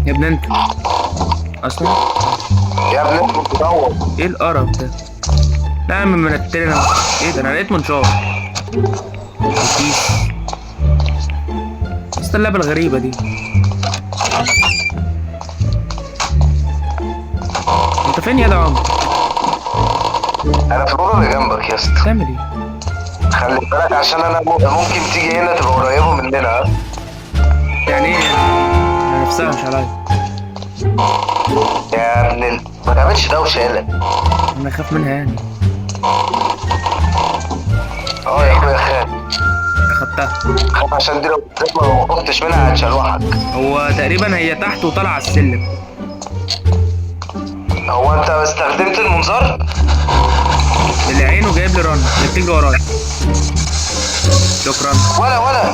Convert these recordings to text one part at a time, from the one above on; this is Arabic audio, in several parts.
يا ابني انت اصلا يا ابني انت بتدور. ايه القرف ده؟ لا يا عم منتلنا. ايه ده؟ انا لقيت منشار وكيس. بس اللعبة الغريبة دي. انت فين يا ده عمرو؟ انا في الاوضه اللي جنبك يا اسطى. بتعمل ايه؟ خلي بالك عشان انا ممكن تيجي هنا تبقى قريبه مننا. ها يعني ايه؟ انا نفسها مش عليا. يا ابني ما تعملش دوشه يالا. انا اخاف منها يعني. يا اخويا خاف. اخدتها. خاف عشان دي لو ما خفتش منها هتشلوحك. هو تقريبا هي تحت وطالعه على السلم. هو انت استخدمت المنظار؟ اللي عينه جايب لي رن اللي بتجري ورايا. شكرا. ولا اوعى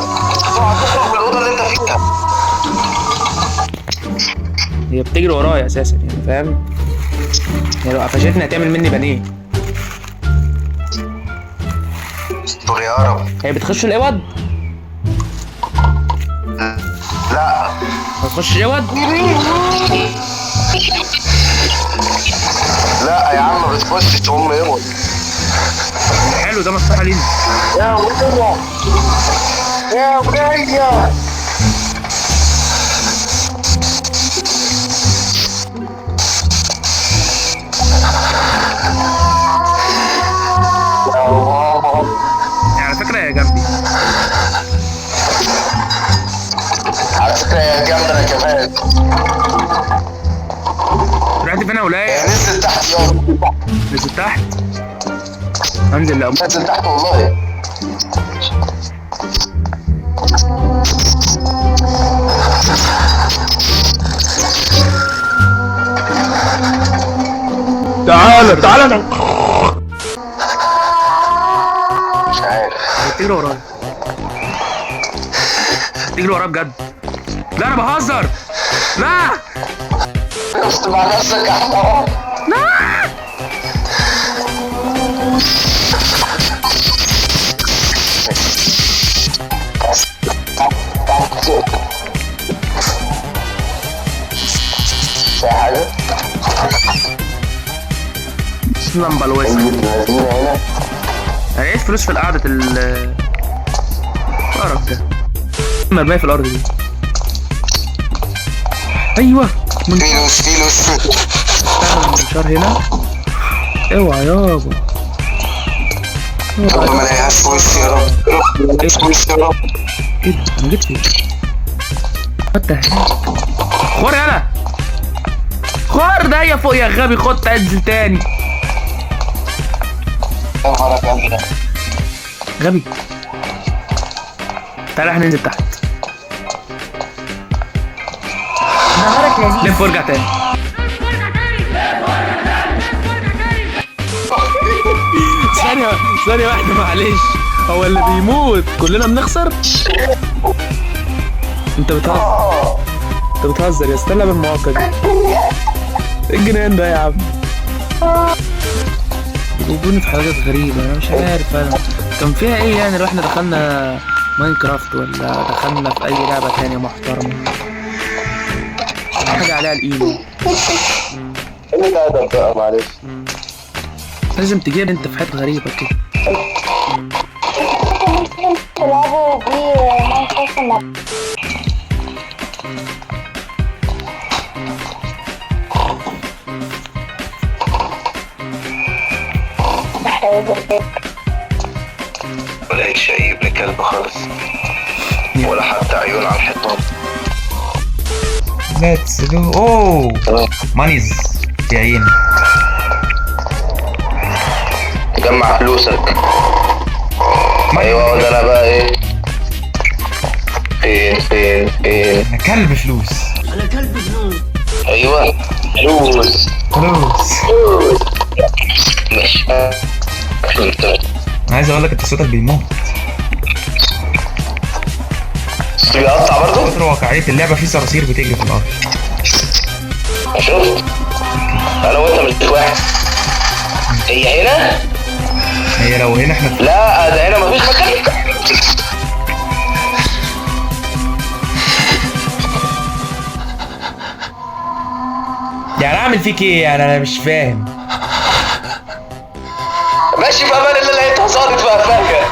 تخرج من الاوضه اللي انت فيها. هي بتجري ورايا اساسا يعني فاهم. هي لو قفشتني هتعمل مني بانيه. استر يا رب. هي بتخش الاوض؟ لا ما تخش الاوض؟ لا يا عم ما بتخشش تقوم اوض. حلو ده مفتوحه لينا. يا ولية يا ولية. يعني على فكره هي جنبي. على فكرة هي جنبنا كمان. رحت فين يا ولاية؟ هي نزلت تحت يابا. نزلت تحت؟ انزل لأبوك. نزلت تحت والله. تعالى مش عارف. بتجري ورايا. بتجري ورايا بجد. لا انا بهزر. لا بس مع نفسك يا حمار. لا في حاجة؟ اللمبة الوسخة. هنا انا لقيت فلوس في القعدة القرف ده. مرمية في الأرض دي. أيوه فيلوس المنشار هنا. اوعى يابا. رب ما الاقيهاش في وشي يا رب. ايه في وشي يا رب. ده؟ انا جيت فين؟ وات خور يلا. خور ده يا فوق يا غبي. خد انزل تاني. يا نهار ابيض. غبي. تعالى احنا ننزل تحت. نهارك لذيذ. لف وارجع تاني. ثانية واحدة معلش. هو اللي بيموت كلنا بنخسر؟ انت بتهزر يا استنى بالمواقع دي. ايه الجنان ده يا عم؟ بيجيبوني في حاجات غريبة انا مش عارف. انا كان فيها ايه يعني لو احنا دخلنا ماينكرافت ولا دخلنا في اي لعبة تانية محترمة؟ حاجة عليها القيمة. ايه ده ادب بقى معلش. لازم تجيب انت في حاجات غريبة كده. تلعبوا بيه ماينكرافت. ولا اي شيء ابن كلب خالص. ولا حتى عيون على الحيطان. ليتس جو. اوه مانيز يا عيني. جمع فلوسك. ايوه ده انا بقى ايه. فين انا كلب فلوس. ايوه فلوس. ماشي. انا عايز اقول لك انت صوتك بيموت. بيقطع برضه؟ كتر واقعية اللعبة في صراصير بتجري في الارض. شفت؟ انا وانت مش واحد. هي هنا؟ هي لو هنا احنا. لا ده هنا مفيش مكان. يعني اعمل فيك ايه يعني؟ انا مش فاهم. ماشي في امان الله، لقيتها صارت في قفاك.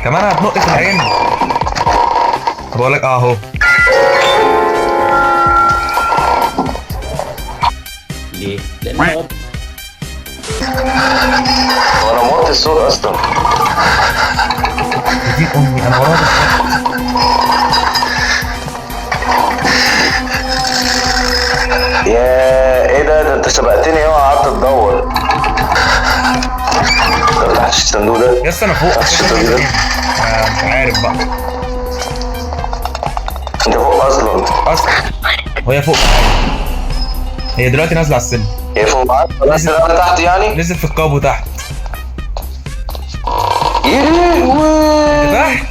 كمان هتنق في العين. طب اقول لك اهو. ليه؟ لأن هو وانا موطي الصوت اصلا. دي امي انا وراها يا ايه ده انت سبقتني اوعى قعدت تدور. انت ما فتحتش الصندوق ده؟ يا اسطى انا فوق. فتحتش الصندوق ده؟ مش عارف بقى انت فوق اصلا. وهي فوق معايا. هي دلوقتي نازله على السلم. هي فوق معاك بس انا تحت يعني؟ نزل في الكابو تحت. يا لهوي تحت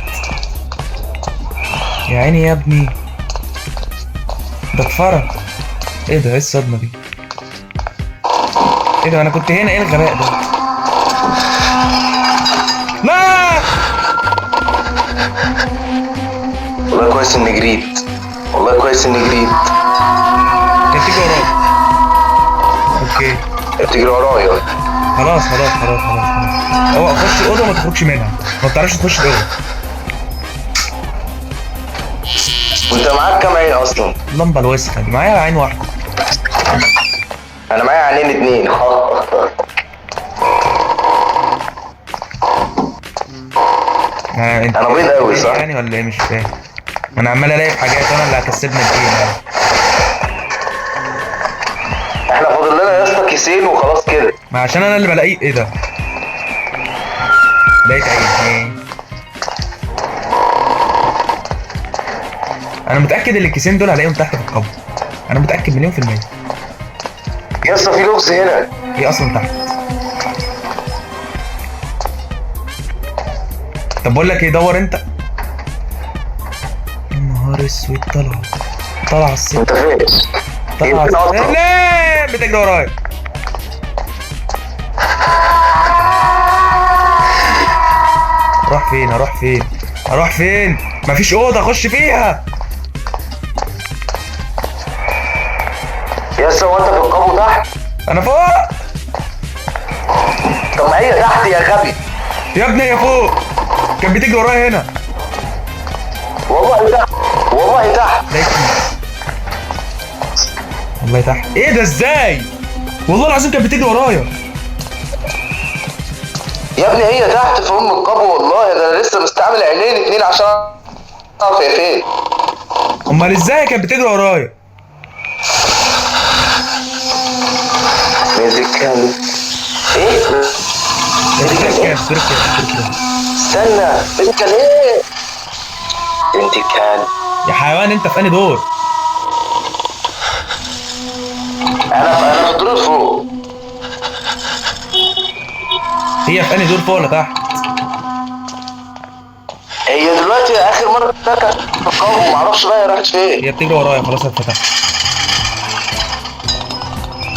يا عيني يا ابني. ده اتفرج. ايه ده؟ ايه الصدمه دي؟ ايه ده؟ انا كنت هنا. ايه الغباء ده؟ لا والله كويس اني جريت. والله كويس اني جريت. هي بتيجي وراك. اوكي بتجري ورايا. خلاص. هو خش الاوضه وما تخرجش منها. ما بتعرفش تخش الاوضه. وانت معاك كام عين اصلا؟ اللمبه الوسخه دي معايا عين واحده. انا معايا عينين اتنين. انت انا بيض قوي صح؟ يعني ولا ايه؟ مش فاهم. انا عمال الاقي في حاجات وانا اللي هكسبنا الجيم يعني. احنا فاضل لنا يا اسطى كيسين وخلاص كده. ما عشان انا اللي بلاقيه. ايه ده؟ لقيت عين. انا متاكد ان الكيسين دول هلاقيهم تحت في القبر. انا متاكد مليون في المية. يا اسطى في لغز هنا. هي اصلا تحت. طب بقول لك ايه، دور انت. يا نهار اسود. طلع السلم. انت فين؟ طلع السلم. ليه بتجري ورايا؟ اروح فين؟ مفيش اوضه اخش فيها. يا اسطى هو انت في القبو تحت؟ انا فوق. طب ما هي تحت يا غبي. يا ابني هي فوق. كانت بتجري ورايا هنا. والله تحت. والله تحت. والله تحت. ايه ده؟ ازاي؟ والله العظيم كانت بتجري ورايا. يا ابني هي تحت في ام القبو والله. ده انا لسه مستعمل عينين اتنين عشان اعرف هي فين. امال ازاي كانت بتجري ورايا؟ ميزيكال ايه؟ ميزيكال. استنى ميزيكال ايه؟ ميزيكال يا حيوان انت في انهي دور؟ انا في الدور فوق. هي في انهي دور، فوق ولا تحت؟ هي دلوقتي اخر مره كانت في القبو، معرفش بقى هي راحت فين. هي بتجري ورايا خلاص اتفتحت.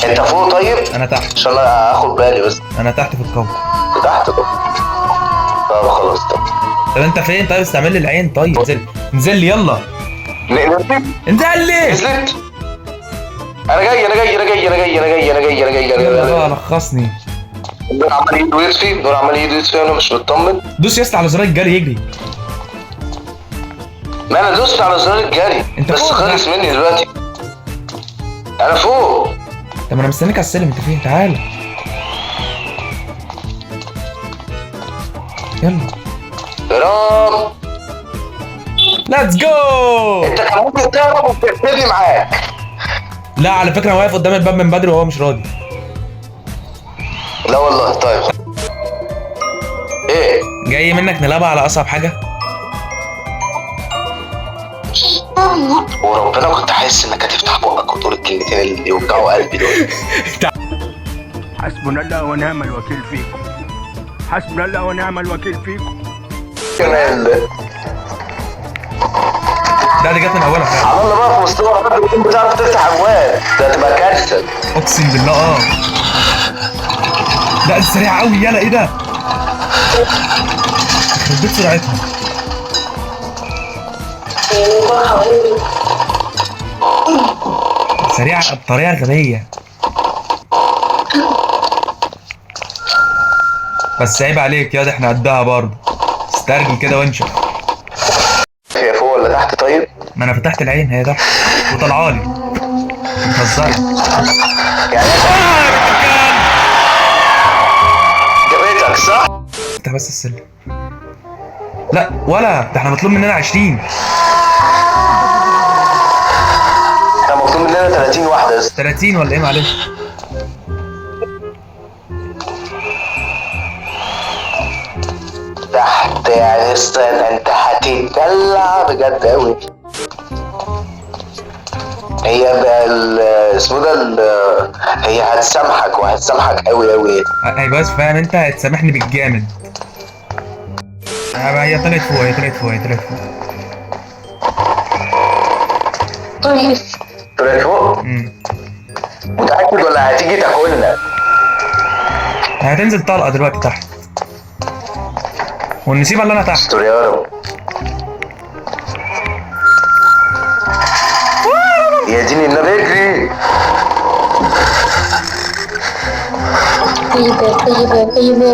انت فوق طيب؟ انا تحت. عشان انا اخد بالي بس. انا تحت في الكوكب. تحت طب. طب خلاص طب. طب انت فين؟ طيب استعمل لي العين. طيب انزل لي يلا. انزل لي. نزلت. انا جاي. يلا لخصني. دول عمال يدوا يطفي وانا مش مطمن. دوس يا اسطى على زرار الجري يجري. ما انا دوست على زرار الجري انت بس فوق خلص مني دلوقتي. انا فوق. طب انا مستنيك على السلم. انت فين؟ تعالى يلا. رام ليتس جو. انت كان ممكن تهرب وتقتلني معاك. لا على فكره انا واقف قدام الباب من بدري وهو مش راضي. لا والله. طيب ايه جاي منك نلعبها على اصعب حاجه. وربنا كنت حاسس انك هتفتح بقك وتقول الكلمتين اللي يوجعوا قلبي دول. حسبنا الله ونعم الوكيل فيكم. حسبنا الله ونعم الوكيل فيكم. كمان لا دي جت من اولها فعلا. على الله بقى في مستوى ربنا تكون بتعرف تفتح ابواب. ده هتبقى كارثه. اقسم بالله. لا دي سريعه قوي. يلا ايه ده؟ رديت سرعتها. سريعة بطريقة غبية. بس عيب عليك ياض، احنا قدها برضه. استرجل كده وانشف. هي فوق ولا تحت طيب؟ ما انا فتحت العين، هي تحت وطلعالي. بتهزري يعني جابتك صح؟ افتح بس السلم. لا ولا ده احنا مطلوب مننا 20. احنا مطلوب مننا 30 واحدة. 30 ولا ايه؟ معلش. تحت يعني استنى، انت هتتدلع بجد قوي. هي بقى اسمه ده هي هتسامحك وهتسامحك قوي قوي. اي بس فاهم انت، هتسامحني بالجامد. هي طلعت فوق، هي طلعت فوق، هي طلعت فوق. طلعت فوق؟ متأكد ولا هتيجي تاكلنا؟ هتنزل طلقة دلوقتي تحت. والنسيبة اللي انا تحت. استر يا رب. يا ديني النبي اجري.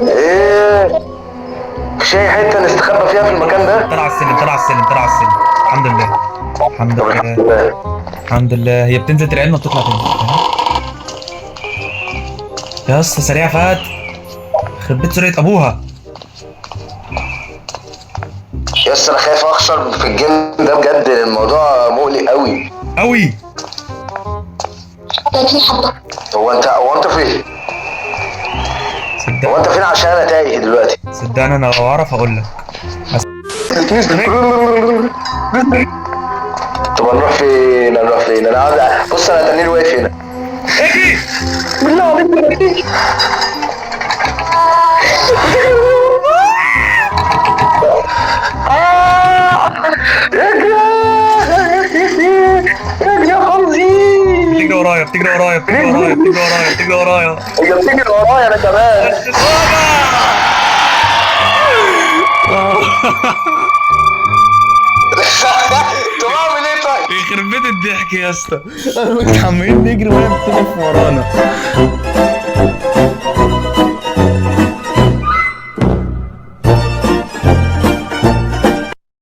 ايه؟ مش اي حتة نستخبى فيها في المكان ده؟ طلع على السلم، طلع على السلم، طلع على السلم. الحمد لله، الحمد لله، الحمد لله. هي بتنزل ترعلنا وتطلع تاني. يا اسطى سريع فات. يخرب بيت سرعة ابوها. يا اسطى انا خايف اخسر في الجيم ده بجد، الموضوع مقلق قوي قوي. هو انت فين؟ هو انت فين عشان انا تايه دلوقتي؟ صدقني انا لو اعرف اقول لك. طب هنروح فين؟ انا عاوز بص، انا تاني واقف هنا. اجري بالله عليك اجري. اجري يا خنزير. بتجري ورايا، بتجري ورايا، بتجري ورايا، بتجري ورايا، بتجري ورايا. هي بتجري ورايا انا كمان. طب اعمل ايه طيب؟ يخرب بيت الضحك يا اسطى. انا كنت عمالين نجري وهي بتقف ورانا.